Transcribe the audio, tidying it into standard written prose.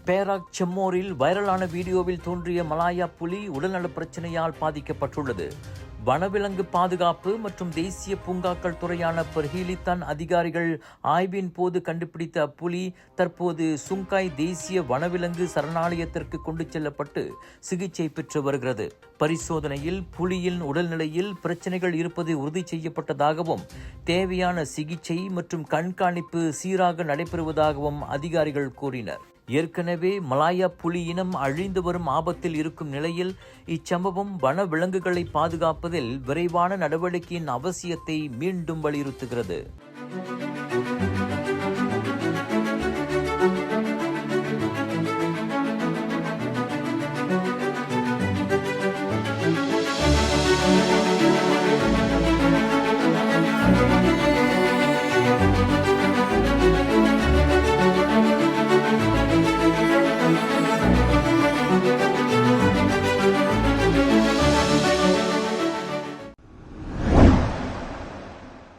Perak செம்மோரில் வைரலான வீடியோவில் தோன்றிய Malaya புலி உடல்நல பிரச்சனையால் பாதிக்கப்பட்டுள்ளது. வனவிலங்கு பாதுகாப்பு மற்றும் தேசிய பூங்காக்கள் துறையான பர்ஹீலித்தான் அதிகாரிகள் ஆய்வின் போது கண்டுபிடித்த அப்புலி தற்போது சுங்காய் தேசிய வனவிலங்கு சரணாலயத்திற்கு கொண்டு செல்லப்பட்டு சிகிச்சை பெற்று வருகிறது. பரிசோதனையில் புலியின் உடல்நிலையில் பிரச்சனைகள் இருப்பது உறுதி செய்யப்பட்டதாகவும் தேவையான சிகிச்சை மற்றும் கண்காணிப்பு சீராக நடைபெறுவதாகவும் அதிகாரிகள் கூறினர். ஏற்கனவே மலாயா புலி இனம் அழிந்து வரும் ஆபத்தில் இருக்கும் நிலையில் இச்சம்பவம் வன விலங்குகளை பாதுகாப்பதில் விரைவான நடவடிக்கையின் அவசியத்தை மீண்டும் வலியுறுத்துகிறது.